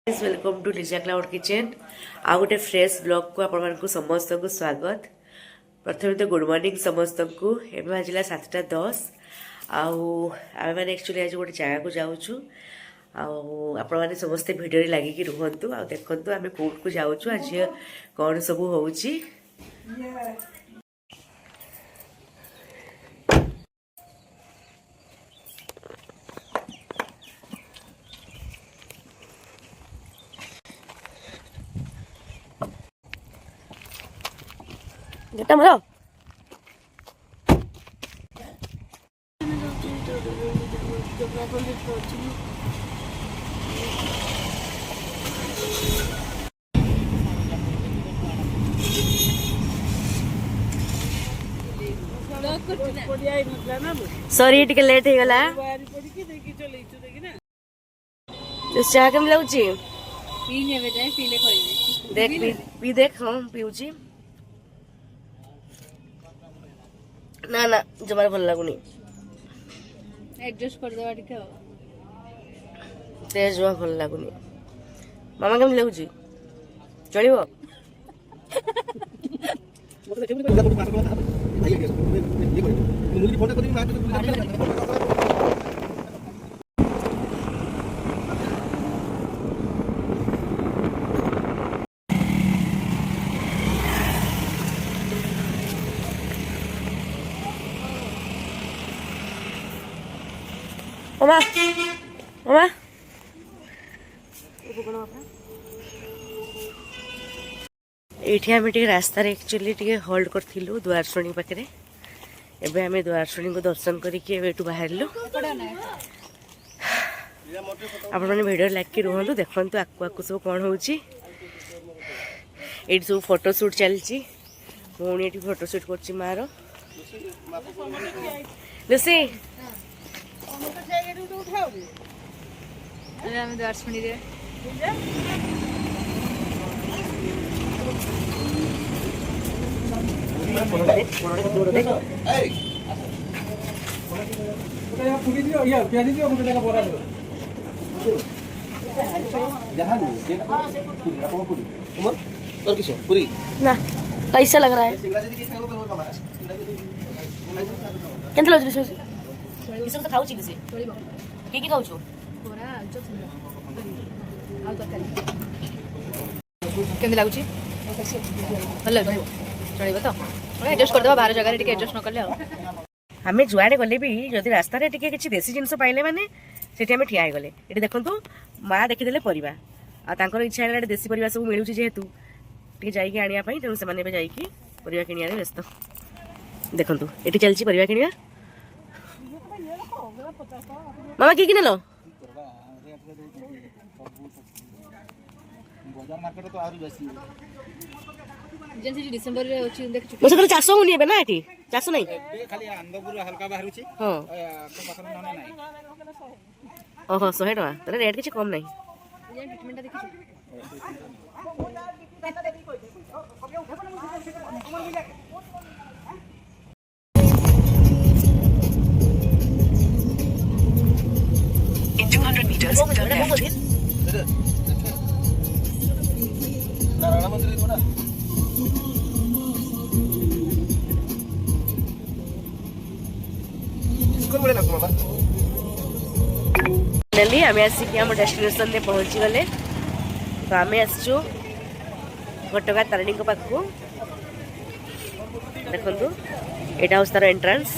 Welcome to Lija cloud kitchen आ गोटे fresh blog को आपण मानक समस्त को स्वागत। प्रथम तो गुड मॉर्निंग समस्त को। एवं बाजिला 7:10 आम मैंने एक्चुअली आज गोटे जगह को जाऊँ आपण मैंने समस्ते भिडियो लगिकी रुहतु आ देखु आम कौट को जाऊँ आज कौन सब हो गेटा मरो सॉरी टिके लेट हो गला चाह केम लगुची देख पी देख हाँ पीऊची ना ना जमार भल लगुनी एडजस्ट कर देवा टिके तेज जमा भल लगुनी मामा केम लगुची चलिबो मामा मामा ये आम रास्तार एक्चुअली टे होल्ड करूँ द्वारशुणी पाखे एवं आम द्वारशुणी को दर्शन करके बाहर आपण मैंने भिडियो लाइक रुहतु देखु आकु आकु सब कौन हो सब फोटोशूट चलती पुणी ये फोटोशूट कर मार लुसी द्वारशुणी ना कैसा लग रहा है केंत लग रही तो खाऊ से कि खाऊ केंत लगुच भल चलो तो एडजस्ट करदे बाहर जगह एडजस्ट न कले आम जुआड़े गले भी जदि रास्ता किसी देसी जिन पाइले मैंने से ठिया गले ये देखु माँ देखीदे परिवा आर इच्छा है देसी परिवा सब मिलूँ जेहेतु जाइए आने तेणु से परिवा किणिया व्यस्त देखु ये चलती परिवा किणिया मामा कि नेल डिसेंबर चाष होनी ना ये चाष ना ओहो 100 टका रेट किसी कम ना In 200 meters, turn left. Finally आम आसिक आम डेस्टिनेशन में पहुँची गले तो आम आसचु घटगाँ तारिणी पाखक देखु यहाँ हूँ तार एंट्रांस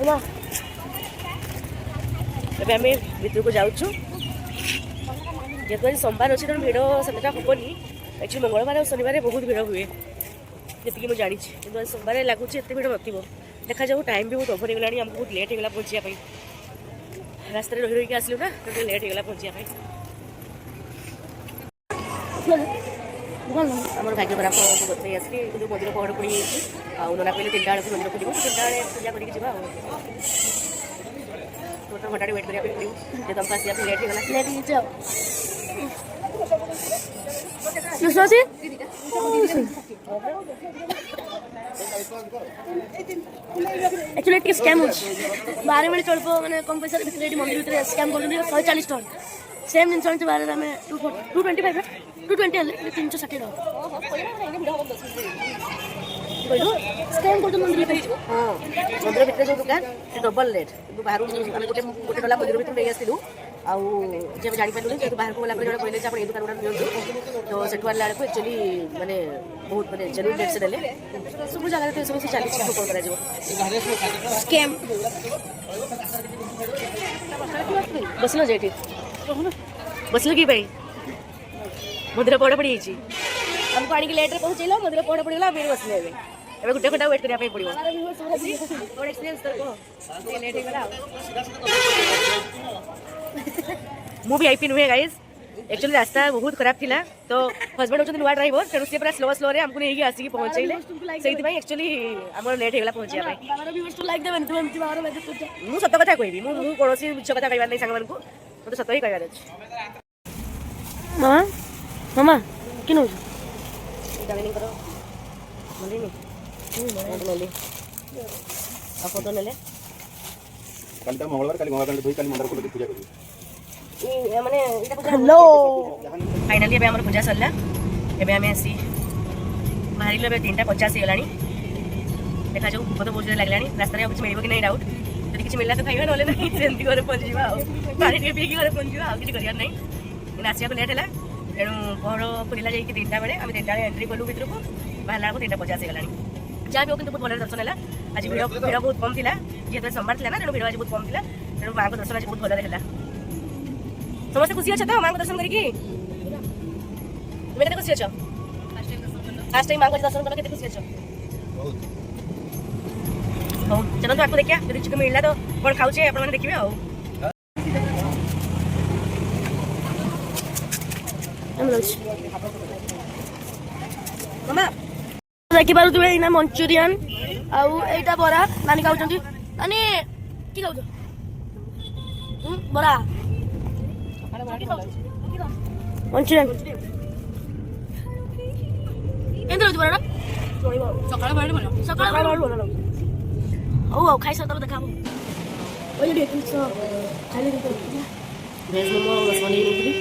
एवं आम भर को जाऊँ जेहेतु आज सोमवार अच्छे तेणु भिड़ से हेनी एक्चुअली मंगलवार और शनिवार बहुत भिड़ हुए जी मुझे जानी कि आज सोमवार लगुच एत भिड़ न देखा जाऊ टाइम भी बहुत ओभर होगा आमको बहुत लेट होगा पहुँचापी रास्त रही रही आसलु ना तो लेट होगा पहुँचापी आम भाग्य खराब बतई आसिक मंदिर पहड़ पड़ी आना कहले 3टा बेलू मंदिर खोल 3टा बेले पूजा करके जा तो घंटा वेट करने पड़ो तुमको आसा लेट होगा लेट एक्चुअली टी स्कैम हो बारे में चल मैंने कम पैसा भितर मंदिर भितर स्कैम कर 140 टन सेम जिन चलते बारे में 225 220 360 टका स्कैम कर मंदिर भितर हाँ मंदिर भितर जो दुकान से डबल रेट बाहर आम गोटे गोटे डला मंदिर भितर नहीं आसलु आउ जब जापारू जेहतु बाहर को गला जब कहले आप ये दुकान गुड़ा दिखाँ तो सेठू आने को एक्चुअली माने बहुत माने जेन्युइन रेट से देले सब जगह तो सब चली कौन कर स्कैम बसलो जेठी बसलो कि भाई मंदिर पड़ पड़ी हमको आनिक लेट्रे पहुँचल मंदिर पड़ पड़गला फिर बसले एवं गोटे घंटा वेट करने पड़ो कौन एक्सपीरियंस तो लेट होगा मु वीआईपी नुहे गाइज एक्चुअली रास्ता बहुत खराब थिला तो हस्बैंड होचंदी नुआ ड्राइवर तेणु सी पूरा स्लो रे हमको नहीं आसिक पहुँचेले से एक्चुअली आम लेट होगा पहुँचा मुझे सत कथा कहबी मुझे कौन मिछ कथा कहबार नहीं सांग मानू मतलब सत ही कहबार अच्छे मामा मामा कि नौ फोटो नेले काली मंगलवार काली धोई काली मंदिर को पूजा करी माने हेलो फाइनाली एबे हमर पूजा सरला एबे हमें आसी बाहरी लो 3:50 हेलानी देखा जाऊ बहुत बहुत लागलानी रास्ता रे कुछ मिलबो कि नहीं डाउट यदि कुछ मिलला तो खाइबा नले नहीं सेंती करे पहुंचीबा पानी टे पी के घरे पहुंचीबा आ किछ करियार नहीं नासिया को लेट हला एणु पहर खुलिला जाई कि 3टा बेले हम 3टा एंट्री कलु भीतर को बाहरला को 3:50 हेलानी जहाँ भी किंतु बहुत भल दर्शन है आज भिड़ बहुत कम थी जेहतु सोमवार थी ना तेणु भिड़ आज बहुत कम थी तेणु माँ को दर्शन आज बहुत भल है समस्त खुशी अच्छा तो माँ को दर्शन करके तुम्हें खुशी अच्छ फास्ट टाइम माँ को दर्शन कर खुशी अच्छ हूँ चलो आपको देखिए यदि चिकन मिलला तो कौन खाऊे आप देखिए मामा देखिपार तुम इना मंचूरियन आउ एटा बरा नानी खाऊ नानी कि खाऊ बरा मंचूरियन एंत रोज बरा सकाळ बाहेर मला सकाळ ओ खाई सब देखा ओले देखिस खाली वेज मोमो रसमलाई नहीं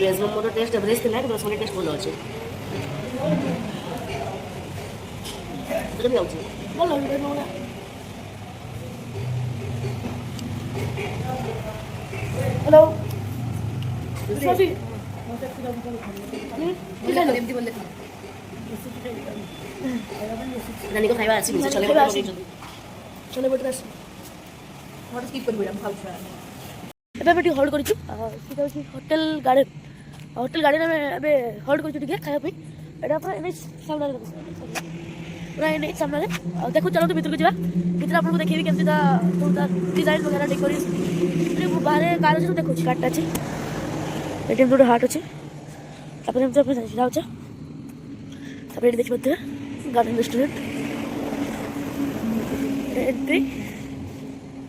वेज मोमो टेस्ट एवरेज थी रसमलाई टेस्ट भल अच्छे बोलो हेलो एमती बोलले नानी को खाइबा आसी चले चले बट बस हट स्किप कर बिडा खाऊ एबे बेटी होल्ड करिछु होटल गार्डन में एबे होल्ड करिछु ठीक है खाया पे एटा पर एने सामने पूरा एने सामने देखो चलो तो भीतर को जा भीतर आपको देखिए केमती ता डिजाइन वगैरह डेकोरेशन वो बाहर कार अच्छे देखो कार्ड अच्छे एटीएम तो हार्ट अच्छे तापर हम अपने जाओ तापर देखि पते गार्डन रेस्टोरेंट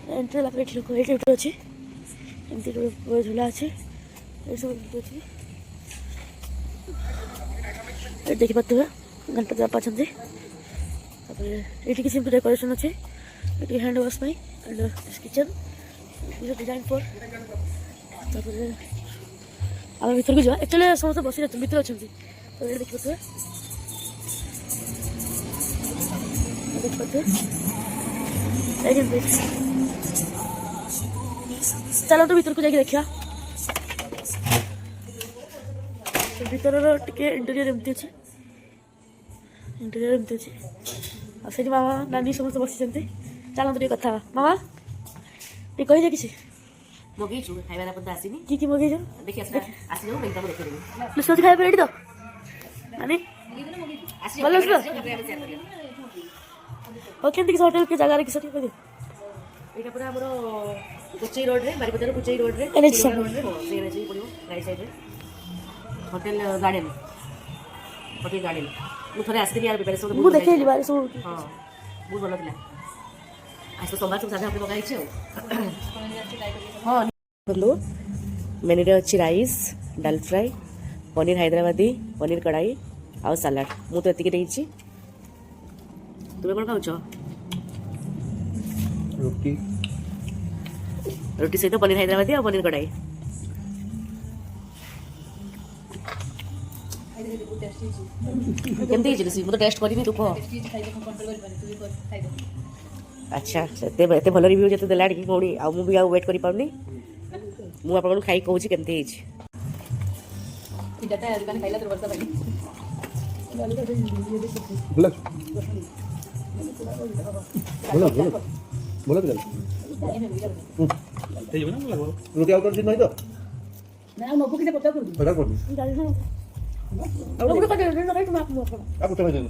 एंट्री लागे ठीक को एटी अच्छे एमती झूला अच्छे ये सब अच्छे देखि पते गणपति बापा छथि ये किसी डेकोरेशन अच्छे ये hand wash pi and this kitchen this design for आम भर को जा एक्चुअली समस्त बस भर अच्छा तो ये देखिए चलो तो भर को जाके देखा भर टे इंटेरियर एमती अच्छे इंटेरियर एमती अच्छे आसे मामा नानी समस्त बस चलो तो कथा मामा टे कही किसी मगेछु खाइबा पद आसीनी कि मगेछ देखि आसना आसी जाऊ बेंटा देखि देबी लुसोती खाइबा रेडी तो माने आसी भल अछि ओके ठीक होटल के जगह रे किस ठीक करी एटा पूरा हमरो कुचई रोड रे बारीपदार कुचई रोड रे एने छ रोड रे हो सेने छी पडियो राइट साइड रे होटल गार्डन मु थरे आस्ती यार प्रिपरेशन मु देखैली बारे सब हां बहुत भल थिला आज तो सोमवार सब साधा आपको लगाई छे हां बोलो मेन्यू रे अछि राइस दाल फ्राई पनीर हैदराबादी पनीर कढ़ाई आ सलाड मु तो एतिके देछि ତୁମେ କ'ଣ ଖାଉଛ? ରୁଟି ରୁଟି ସହିତ ପନିର ହାଇଦ୍ରାବାଦୀ ଆଉ ପନିର କଡ଼ାଇ। କେମିତି ହେଇଛି ରୁଷି? ମୁଁ ତ ଟେଷ୍ଟ କରିନି, ତୁ କହ। ଆଚ୍ଛା, ଏତେ ଭଲ ରିଭ୍ୟୁ ଯେତେ ଦେଲାଣି ଭଉଣୀ, ଆଉ ମୁଁ ବି ଆଉ ୱେଟ୍ କରିପାରୁନି। ମୁଁ ଆପଣଙ୍କୁ ଖାଇକି କହୁଛି କେମିତି ହେଇଛି। बोला रोटी आउट दिन नहीं तो बता कर आप उठा दे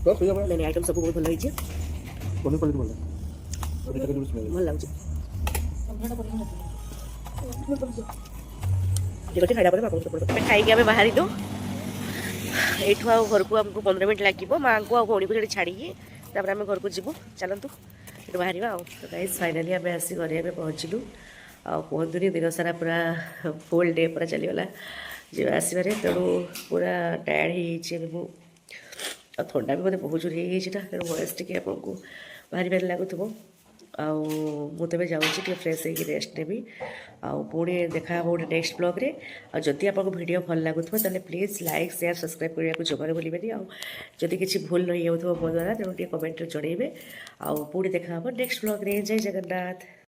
तो सही है ନାଇଁ ଆଇଟମ୍ ସବୁ ବହୁତ ଭଲ ହେଇଛି, कोने पर बोला रोटी का जूस में ଭଲ ଲାଗୁଛି। ଠିକ୍ ଅଛି, ଖାଇଲା ପରେ ମୁଁ ଆପଣଙ୍କୁ ଆମେ ଖାଇକି ଆମେ ବାହାରିଲୁ। ଏଇଠୁ ଆଉ ଘରକୁ ଆମକୁ 15 ମିନିଟ୍ ଲାଗିବ। ମାଆଙ୍କୁ ଆଉ ଭଉଣୀକୁ ସେଠି ଛାଡ଼ିକି ତାପରେ ଆମେ ଘରକୁ ଯିବୁ। ଚାଲନ୍ତୁ ଏଠୁ ବାହାରିବା ଆଉ। ତ ଗାଇସ୍ ଫାଇନାଲି ଆମେ ଆସି ଘରେ ଏବେ ପହଞ୍ଚିଲୁ। ଆଉ କୁହନ୍ତୁନି, ଦିନ ସାରା ପୁରା ଫୁଲ୍ ଡେ ପୁରା ଚାଲିଗଲା ଯିବା ଆସିବାରେ। ତେଣୁ ପୁରା ଟାୟାର୍ଡ଼ ହେଇଯାଇଛି ଏବେ ମୁଁ। ଆଉ ଥଣ୍ଡା ବି ମୋତେ ବହୁତ ଜୋର ହେଇଯାଇଛି ନା, ତେଣୁ ଭଏସ୍ ଟିକେ ଆପଣଙ୍କୁ ଭାରି ଭାରି ଲାଗୁଥିବ। ଆଉ ମୁଁ ତେବେ ଯାଉଛି ଟିକେ ଫ୍ରେଶ୍ ହେଇକି ରେଷ୍ଟ ନେବି। ଆଉ ପୁଣି ଦେଖା ହେବ ଗୋଟେ ନେକ୍ସଟ ବ୍ଲଗ୍ରେ। ଆଉ ଯଦି ଆପଣଙ୍କୁ ଭିଡ଼ିଓ ଭଲ ଲାଗୁଥିବ ତାହେଲେ ପ୍ଲିଜ୍ ଲାଇକ୍ ସେୟାର ସବସ୍କ୍ରାଇବ୍ କରିବାକୁ ଜମାରୁ ଭୁଲିବେନି। ଆଉ ଯଦି କିଛି ଭୁଲ ରହିଯାଉଥିବ ମୋ ଦ୍ୱାରା ତେଣୁ ଟିକେ କମେଣ୍ଟରେ ଜଣାଇବେ। ଆଉ ପୁଣି ଦେଖା ହେବ ନେକ୍ସଟ ବ୍ଲଗ୍ରେ। ଜୟ ଜଗନ୍ନାଥ।